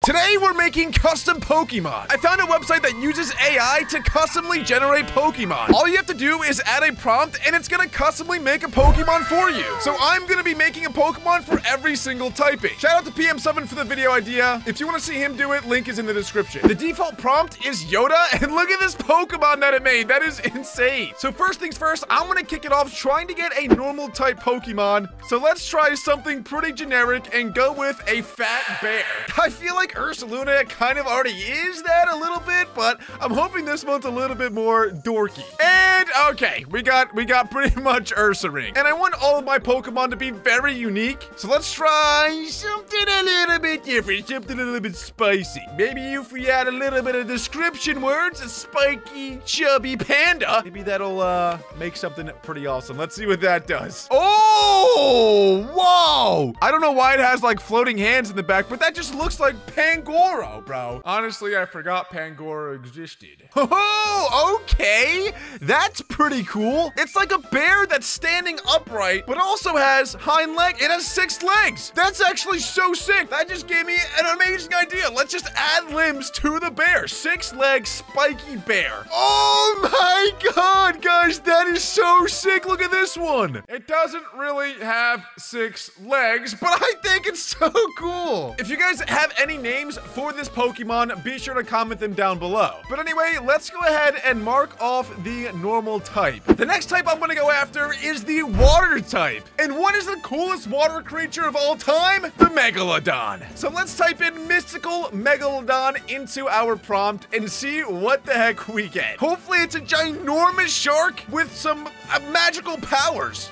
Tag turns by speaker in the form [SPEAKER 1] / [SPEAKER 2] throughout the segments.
[SPEAKER 1] Today we're making custom Pokemon. I found a website that uses AI to customly generate Pokemon. All you have to do is add a prompt and it's gonna customly make a Pokemon for you. So I'm gonna be making a Pokemon for every single typing. Shout out to PM7 for the video idea. If you wanna see him do it, link is in the description. The default prompt is Yoda, and look at this Pokemon that it made. That is insane. So first things first, I'm gonna kick it off trying to get a normal type Pokemon. So let's try something pretty generic and go with a fat bear. I feel like Ursaluna kind of already is that a little bit, but I'm hoping this one's a little bit more dorky. And okay, we got pretty much Ursaring. And I want all of my Pokemon to be very unique. So let's try something a little bit different, something a little bit spicy. Maybe if we add a little bit of description words, a spiky, chubby panda, maybe that'll make something pretty awesome. Let's see what that does. Oh, whoa! I don't know why it has like floating hands in the back, but that just looks like Pangoro, bro. Honestly, I forgot Pangoro existed. Oh, okay. That's pretty cool. It's like a bear that's standing upright, but also has hind leg. It has 6 legs. That's actually so sick. That just gave me an amazing idea. Let's just add limbs to the bear. 6 legs, spiky bear. Oh my God, guys, that is so sick. Look at this one. It doesn't really have 6 legs, but I think it's so cool. If you guys have any names for this Pokemon, be sure to comment them down below. But anyway, let's go ahead and mark off the normal type. The next type I'm gonna go after is the water type. And what is the coolest water creature of all time? The Megalodon. So let's type in mystical Megalodon into our prompt and see what the heck we get. Hopefully it's a ginormous shark with some magical powers.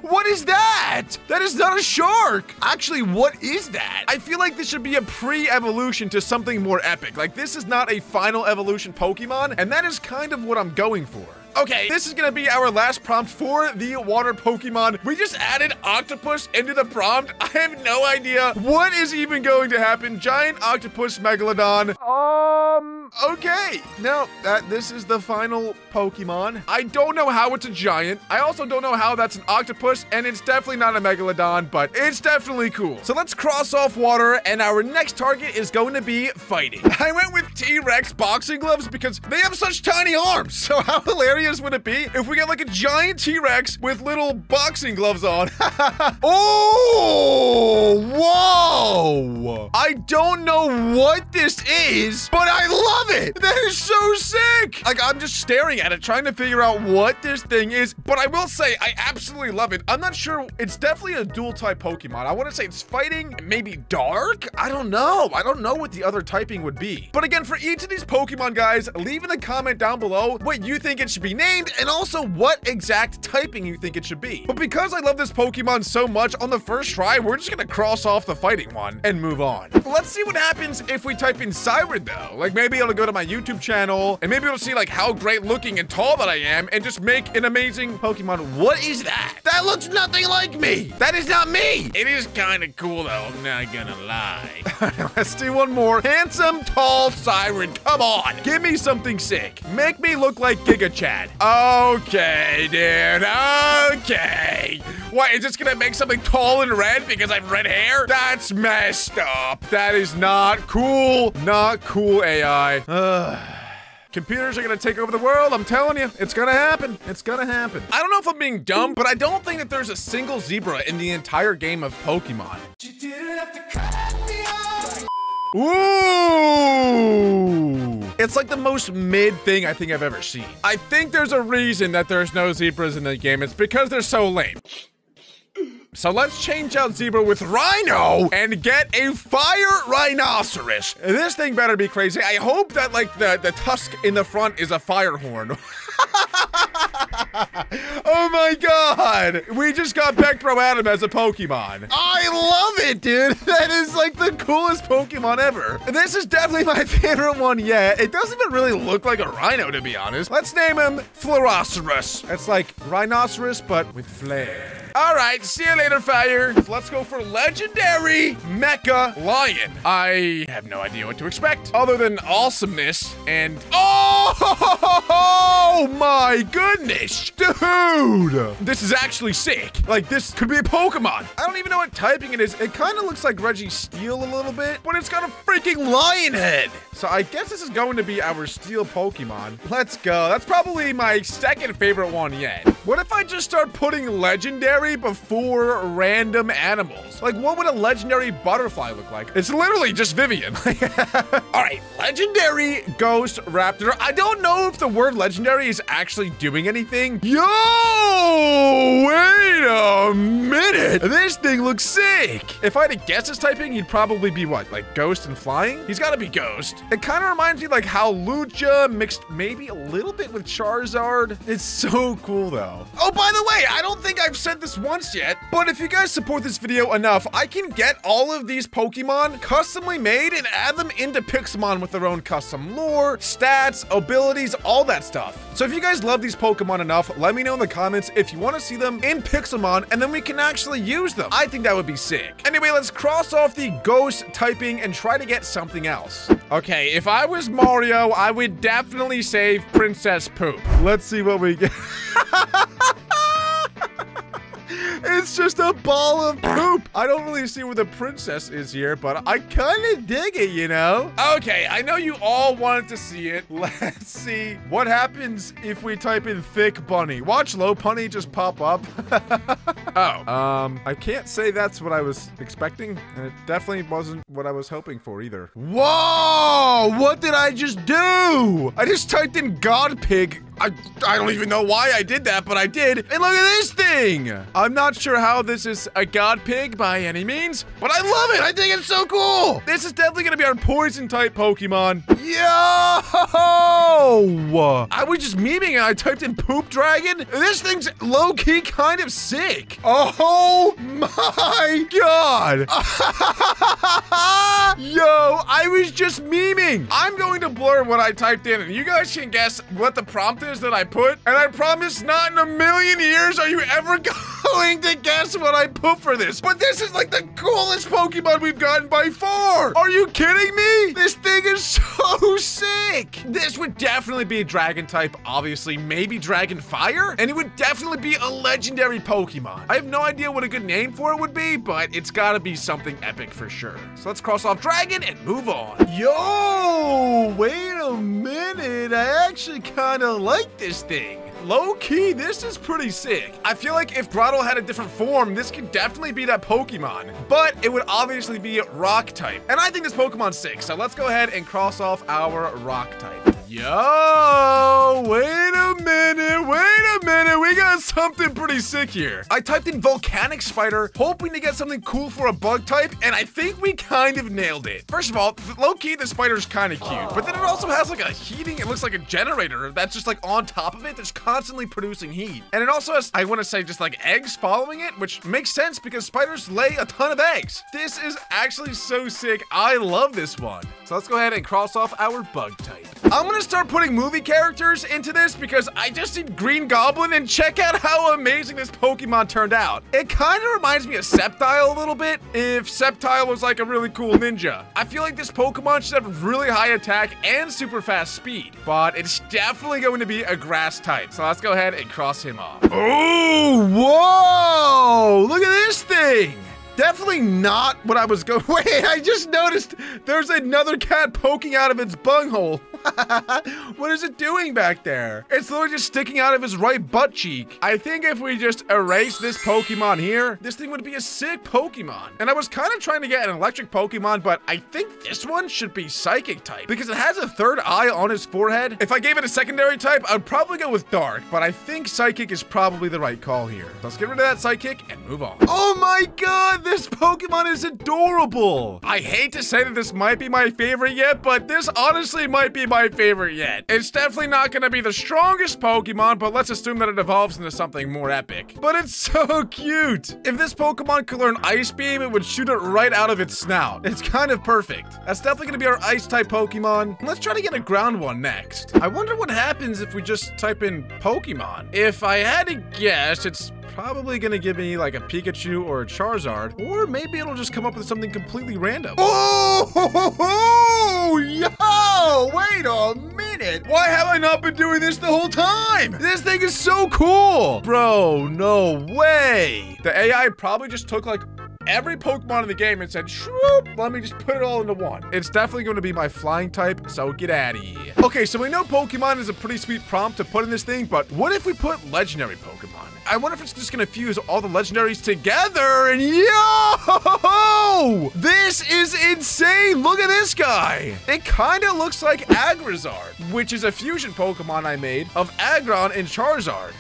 [SPEAKER 1] What is that? That is not a shark. Actually, what is that? I feel like this should be a pre-evolution to something more epic. Like, this is not a final evolution Pokemon, and that is kind of what I'm going for. Okay, this is gonna be our last prompt for the water Pokemon. We just added octopus into the prompt. I have no idea what is even going to happen. Giant octopus Megalodon. Okay. No, this is the final Pokemon. I don't know how it's a giant. I also don't know how that's an octopus, and it's definitely not a Megalodon, but it's definitely cool. So let's cross off water, and our next target is going to be fighting. I went with T-Rex boxing gloves because they have such tiny arms. So how hilarious would it be if we get like a giant T-Rex with little boxing gloves on? Oh, whoa. I don't know what this is, but I love it. That is so sick. Like, I'm just staring at it, trying to figure out what this thing is, but I will say I absolutely love it. I'm not sure. It's definitely a dual type Pokemon. I want to say it's fighting, maybe dark. I don't know. I don't know what the other typing would be. But again, for each of these Pokemon, guys, leave in the comment down below what you think it should be named and also what exact typing you think it should be. But because I love this Pokemon so much, on the first try, we're just gonna cross off the fighting one and move on. Let's see what happens if we type in Sirud though. Like, maybe it'll go to my YouTube channel and maybe it'll see like how great looking and tall that I am and just make an amazing Pokemon. What is that? That looks nothing like me. That is not me. It is kind of cool though, I'm not gonna lie. Let's do one more. Handsome, tall Sirud. Come on, give me something sick. Make me look like Giga Chad. Okay, dude. Okay. What, is this gonna make something tall and red because I have red hair? That's messed up. That is not cool. Not cool, AI. Computers are gonna take over the world. I'm telling you, it's gonna happen. It's gonna happen. I don't know if I'm being dumb, but I don't think that there's a single zebra in the entire game of Pokemon. Ooh! It's like the most mid thing I think I've ever seen. I think there's a reason that there's no zebras in the game. It's because they're so lame. So let's change out zebra with rhino and get a fire rhinoceros. This thing better be crazy. I hope that like the tusk in the front is a fire horn. Oh my God. We just got Beckbro Adam as a Pokemon. I love it, dude. That is like the coolest Pokemon ever. This is definitely my favorite one yet. It doesn't even really look like a rhino, to be honest. Let's name him Floroceros. It's like rhinoceros, but with flair. All right, see you later, Fire. Let's go for Legendary Mecha Lion. I have no idea what to expect other than awesomeness and... Oh my goodness, dude. This is actually sick. Like, this could be a Pokemon. I don't even know what typing it is. It kind of looks like Steel a little bit, but it's got a freaking lion head. So I guess this is going to be our Steel Pokemon. Let's go. That's probably my second favorite one yet. What if I just start putting legendary before random animals? Like, what would a legendary butterfly look like? It's literally just Vivian. All right, legendary Ghost Raptor. I don't know if the word legendary is actually doing anything. Yo, wait a minute. This thing looks sick. If I had to guess his typing, he'd probably be what? Like ghost and flying? He's got to be ghost. It kind of reminds me like how Lucha mixed maybe a little bit with Charizard. It's so cool though. Oh, by the way, I don't think I've said this once yet, but if you guys support this video enough, I can get all of these Pokemon customly made and add them into Pixelmon with their own custom lore, stats, abilities, all that stuff. So if you guys love these Pokemon enough, let me know in the comments if you want to see them in Pixelmon, and then we can actually use them. I think that would be sick. Anyway, let's cross off the ghost typing and try to get something else. Okay, if I was Mario, I would definitely save Princess Poop. Let's see what we get. It's just a ball of poop. I don't really see where the princess is here, but I kind of dig it, you know? Okay, I know you all wanted to see it. Let's see what happens if we type in thick bunny. Watch low punny just pop up. I can't say that's what I was expecting, and it definitely wasn't what I was hoping for either. Whoa, what did I just do? I just typed in God Pig. I don't even know why I did that, but I did. And look at this thing. I'm not sure how this is a God Pig by any means, but I love it. I think it's so cool. This is definitely gonna be our poison type Pokemon. Yo! I was just memeing and I typed in Poop Dragon. This thing's low-key kind of sick. Oh my God. Yo, I was just memeing. I'm going to blur what I typed in and you guys can guess what the prompt is that I put, and I promise not in a million years are you ever going to guess what I put for this. But this is like the coolest Pokemon we've gotten by far. Are you kidding me? This thing is so sick. This would definitely be a dragon type, obviously, maybe Dragon Fire, and it would definitely be a legendary Pokemon. I have no idea what a good name for it would be, but it's gotta be something epic for sure. So let's cross off dragon and move on. Yo, wait a minute. I actually kind of like this thing. Low-key, this is pretty sick. I feel like if Grotto had a different form, this could definitely be that Pokemon, but it would obviously be rock type. And I think this Pokemon's sick, so let's go ahead and cross off our rock type. Yo, wait a minute, we got something pretty sick here. I typed in volcanic spider, hoping to get something cool for a bug type, and I think we kind of nailed it. First of all, low-key, the spider's kind of cute, but then it also has like a heating, it looks like a generator that's just like on top of it, that's constantly producing heat. And it also has, I want to say, just like eggs following it, which makes sense because spiders lay a ton of eggs. This is actually so sick. I love this one. So let's go ahead and cross off our bug type. I'm gonna start putting movie characters into this because I just did Green Goblin, and check out how amazing this Pokemon turned out. It kind of reminds me of Sceptile a little bit, if Sceptile was like a really cool ninja. I feel like this Pokemon should have really high attack and super fast speed, but it's definitely going to be a grass type. So let's go ahead and cross him off. Oh, whoa! Look at this thing! Definitely not what I was going. Wait, I just noticed there's another cat poking out of its bunghole. What is it doing back there? It's literally just sticking out of his right butt cheek. I think if we just erase this Pokemon here, this thing would be a sick Pokemon. And I was kind of trying to get an electric Pokemon, but I think this one should be psychic type because it has a third eye on his forehead. If I gave it a secondary type, I'd probably go with dark, but I think psychic is probably the right call here. So let's get rid of that psychic and move on. Oh my God, this Pokemon is adorable. I hate to say that this might be my favorite yet, but this honestly might be my favorite yet. It's definitely not going to be the strongest Pokemon, but let's assume that it evolves into something more epic. But it's so cute. If this Pokemon could learn Ice Beam, it would shoot it right out of its snout. It's kind of perfect. That's definitely going to be our Ice-type Pokemon. Let's try to get a ground one next. I wonder what happens if we just type in Pokemon. If I had to guess, it's probably gonna give me like a Pikachu or a Charizard, or maybe it'll just come up with something completely random.
[SPEAKER 2] Oh, yo, wait a minute.
[SPEAKER 1] Why have I not been doing this the whole time? This thing is so cool. Bro, no way. The AI probably just took like every Pokemon in the game and said, shroop, let me just put it all into one. It's definitely going to be my flying type, so get out of here. Okay, so we know Pokemon is a pretty sweet prompt to put in this thing, but what if we put legendary Pokemon? I wonder if it's just going to fuse all the legendaries together, and yo! This is insane! Look at this guy! It kind of looks like Agrizard, which is a fusion Pokemon I made of Aggron and Charizard.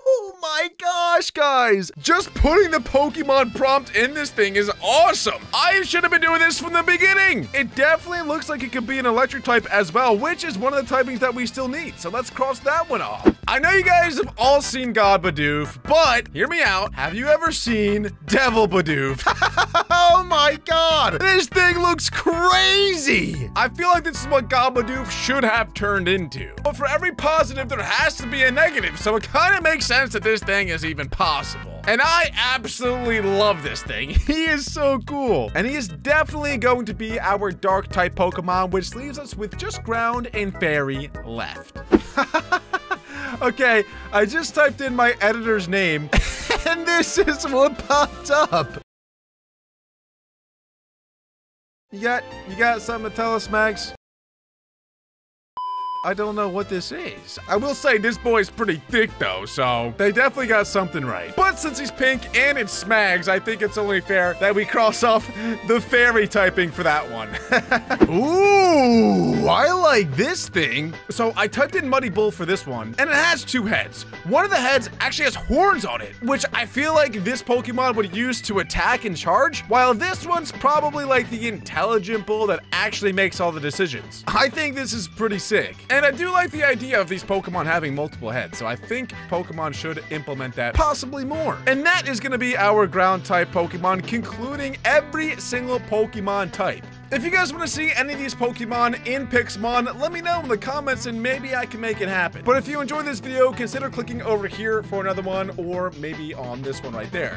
[SPEAKER 2] Oh my gosh, guys.
[SPEAKER 1] Just putting the Pokemon prompt in this thing is awesome. I should have been doing this from the beginning. It definitely looks like it could be an electric type as well, which is one of the typings that we still need. So let's cross that one off. I know you guys have all seen God Bidoof, but hear me out. Have you ever seen Devil Bidoof?
[SPEAKER 2] Oh my god.
[SPEAKER 1] This thing looks crazy. I feel like this is what God Bidoof should have turned into. But for every positive, there has to be a negative. So it kind of makes sense that this thing is even possible. And I absolutely love this thing. He is so cool. And he is definitely going to be our dark type Pokemon, which leaves us with just ground and fairy left. Okay, I just typed in my editor's name, and this is what popped up. You got something to tell us, Max? I don't know what this is. I will say this boy's pretty thick though, so they definitely got something right. But since he's pink and it's Smags, I think it's only fair that we cross off the fairy typing for that one. Ooh, I like this thing. So I typed in Muddy Bull for this one, and it has two heads. One of the heads actually has horns on it, which I feel like this Pokemon would use to attack and charge, while this one's probably like the intelligent bull that actually makes all the decisions. I think this is pretty sick. And I do like the idea of these Pokemon having multiple heads, so I think Pokemon should implement that possibly more. And that is going to be our ground type Pokemon, concluding every single Pokemon type. If you guys want to see any of these Pokemon in Pixmon, let me know in the comments and maybe I can make it happen. But if you enjoyed this video, consider clicking over here for another one, or maybe on this one right there.